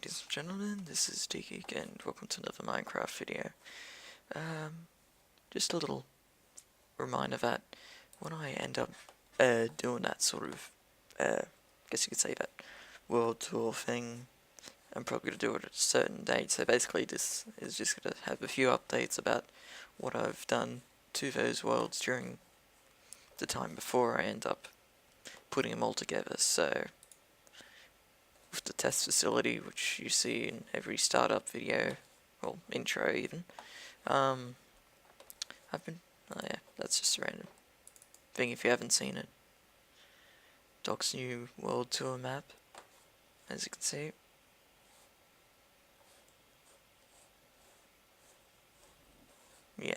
ladies and gentlemen, this is Tgeak and welcome to another Minecraft video. Just a little reminder that when I end up doing that sort of, guess you could say that world tour thing, I'm probably going to do it at a certain date. So basically this is just going to have a few updates about what I've done to those worlds during the time before I end up putting them all together. So with the test facility, which you see in every startup video, well, intro even, oh yeah, that's just a random thing if you haven't seen it. Doc's new world tour map, as you can see. Yeah.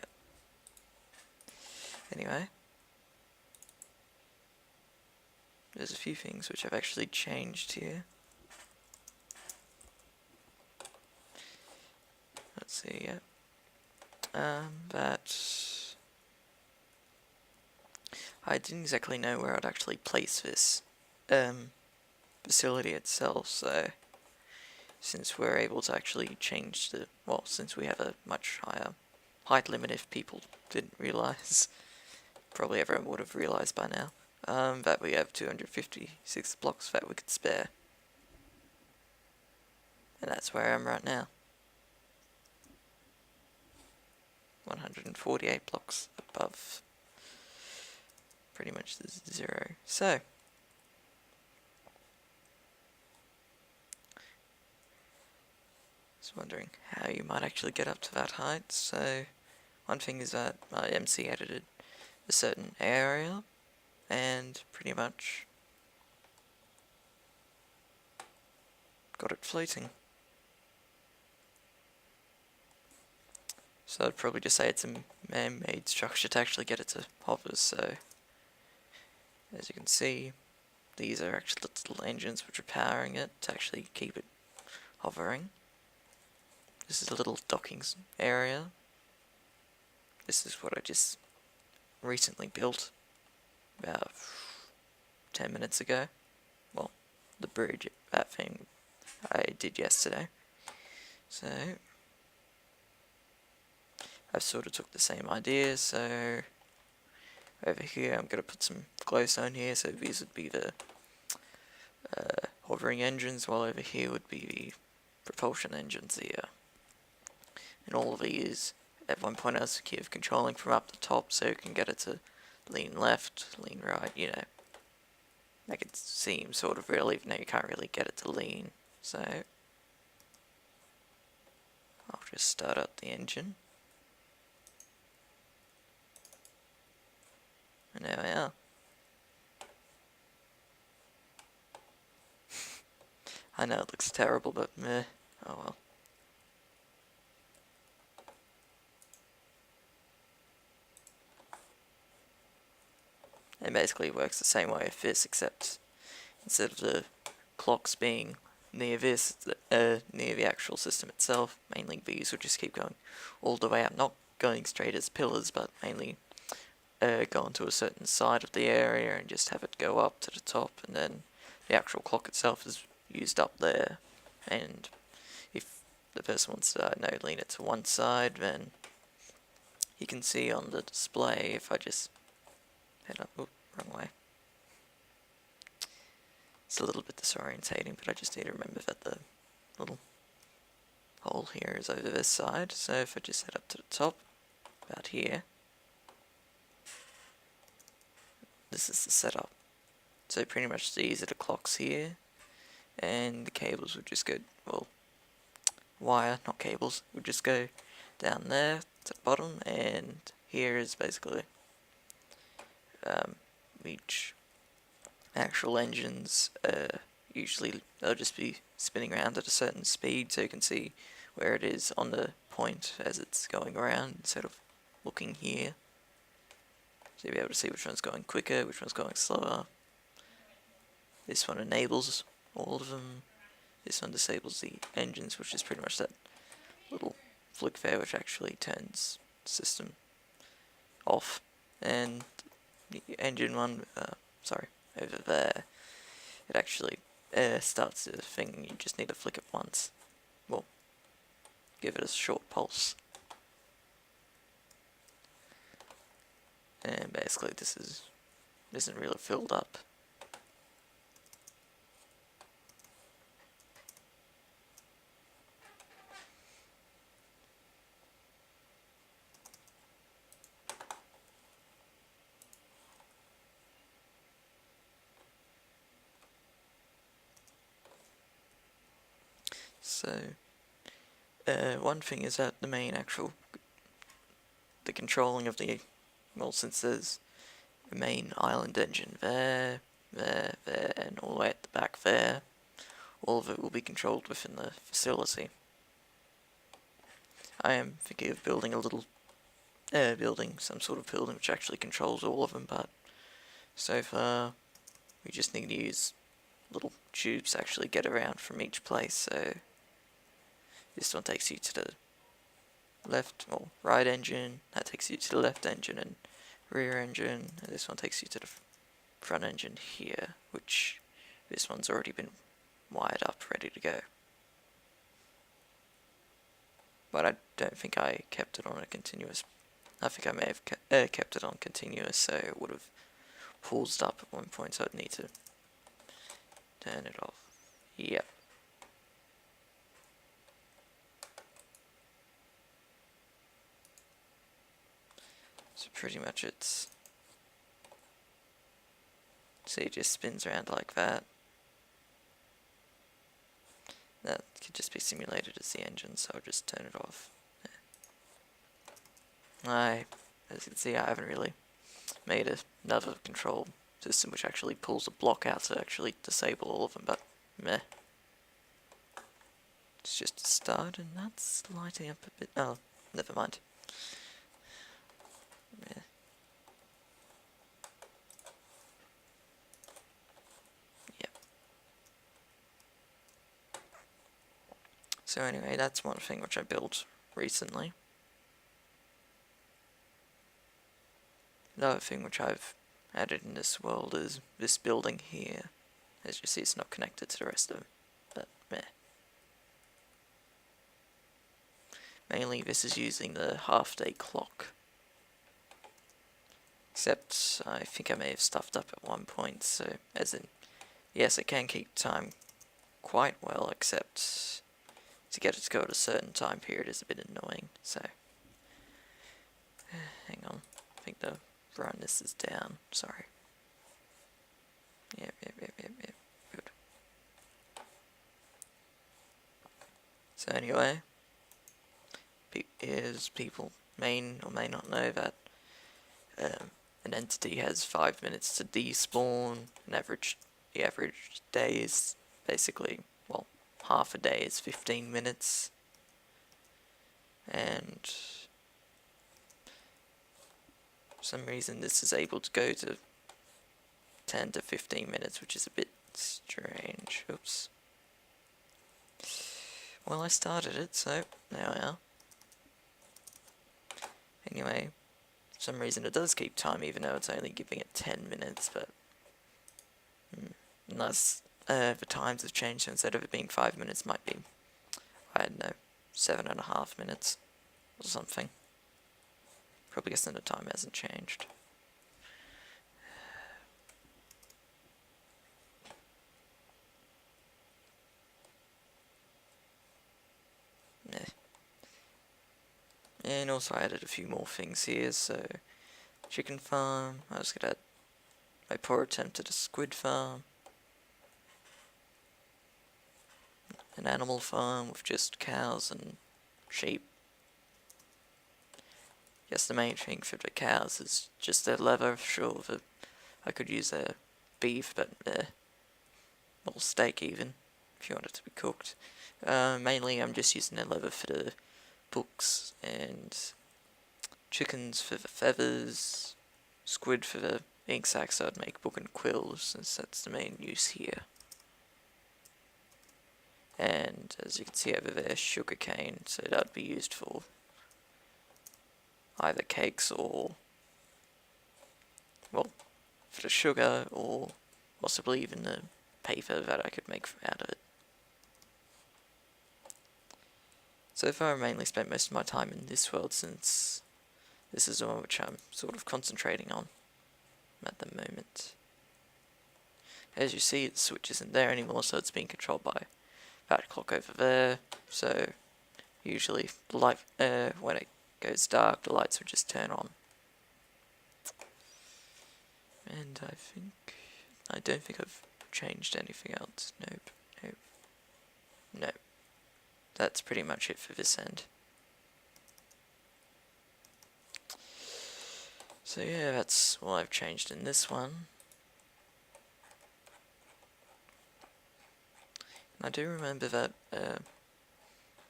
Anyway, there's a few things which I've actually changed here. Let's see, yeah. That I didn't exactly know where I'd actually place this facility itself, so since we're able to actually change the, well, since we have a much higher height limit, if people didn't realise, probably everyone would have realised by now, that we have 256 blocks that we could spare. And that's where I am right now. 148 blocks above pretty much the zero. So just wondering how you might actually get up to that height. So one thing is that my MC edited a certain area and pretty much got it floating. So I'd probably just say it's a man-made structure to actually get it to hover. So as you can see, these are actually little engines which are powering it to actually keep it hovering. This is a little docking area. This is what I just recently built about 10 minutes ago. Well, the bridge, that thing I did yesterday. So I've sort of took the same idea, so over here I'm going to put some glowstone here, so these would be the hovering engines, while over here would be the propulsion engines here. And all of these, at one point I was controlling from up the top, so you can get it to lean left, lean right, you know. Make it seem sort of real, even though you can't really get it to lean. So I'll just start up the engine. And there we are. I know it looks terrible, but meh, oh well. It basically works the same way as this, except instead of the clocks being near this, near the actual system itself, mainly these will just keep going all the way up, not going straight as pillars, but mainly go onto a certain side of the area and just have it go up to the top, and then the actual clock itself is used up there. And if the person wants to lean it to one side, then you can see on the display, if I just head up, wrong way. It's a little bit disorientating, but I just need to remember that the little hole here is over this side. So if I just head up to the top, about here, this is the setup. So pretty much these are the clocks here, and the cables would just go, well, wire, not cables, would just go down there to the bottom, and here is basically each actual engines. Usually they'll just be spinning around at a certain speed, so you can see where it is on the point as it's going around instead of looking here. So you'll be able to see which one's going quicker, which one's going slower. This one enables all of them. This one disables the engines, which is pretty much that little flick there, which actually turns the system off. And the engine one, over there, it actually starts the thing, you just need to flick it once, give it a short pulse. And basically this isn't really filled up. So, one thing is that the controlling of the, well, since there's a main island engine there, and all the way at the back there, all of it will be controlled within the facility. I am thinking of building some sort of building which actually controls all of them, but so far we just need to use little tubes to actually get around from each place. So this one takes you to the left or right engine, that takes you to the left engine and rear engine, and this one takes you to the front engine here, which this one's already been wired up, ready to go. But I don't think I kept it on a continuous. I think I may have kept it on continuous, so it would have paused up at one point, so I'd need to turn it off. Yep. So pretty much it's... See, it just spins around like that. That could just be simulated as the engine, so I'll just turn it off. As you can see, I haven't really made another control system which actually pulls a block out to actually disable all of them, but meh. It's just a start, and that's lighting up a bit. Oh, never mind. Meh. Yep. So anyway, that's one thing which I built recently. Another thing which I've added in this world is this building here. As you see, it's not connected to the rest of them, but meh. Mainly this is using the half-day clock. Except I think I may have stuffed up at one point, so as in, yes, it can keep time quite well, except to get it to go at a certain time period is a bit annoying, so hang on, I think the brightness is down, sorry. Yep, good. So anyway, people may or may not know that an entity has 5 minutes to despawn. The average day is basically, well, half a day is 15 minutes. And for some reason this is able to go to 10 to 15 minutes, which is a bit strange. Oops. Well, I started it, so there we are. Anyway, for some reason it does keep time, even though it's only giving it 10 minutes, but unless the times have changed, so instead of it being 5 minutes, it might be, I don't know, 7.5 minutes or something. Probably guessing the time hasn't changed. And also I added a few more things here, so chicken farm, I was gonna add my poor attempt at a squid farm, an animal farm with just cows and sheep. Guess the main thing for the cows is just their leather. Sure, I could use their beef, but or steak even, if you want it to be cooked. Mainly I'm just using their leather for the books, and chickens for the feathers, squid for the ink sacs, so I'd make book and quills, since that's the main use here. And as you can see over there, sugar cane, so that'd be used for either cakes or, well, for the sugar, or possibly even the paper that I could make out of it. So far I've mainly spent most of my time in this world, since this is the one which I'm sort of concentrating on at the moment. As you see, the switch isn't there anymore, so it's being controlled by that clock over there. So usually the light, when it goes dark, the lights will just turn on. And I don't think I've changed anything else. Nope, nope, nope. That's pretty much it for this end. So yeah, that's what I've changed in this one. And I do remember that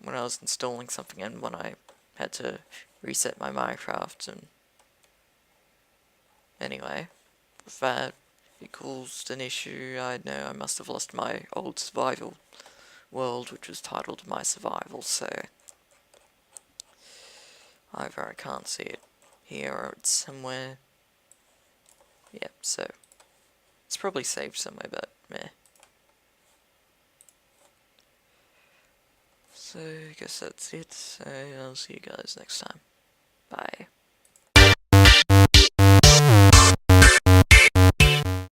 when I was installing something and when I had to reset my Minecraft, and anyway, with that, it caused an issue. I know I must have lost my old survival world, which was titled My Survival, so either I can't see it here or it's somewhere. Yep, so it's probably saved somewhere, but meh. So I guess that's it, so I'll see you guys next time. Bye.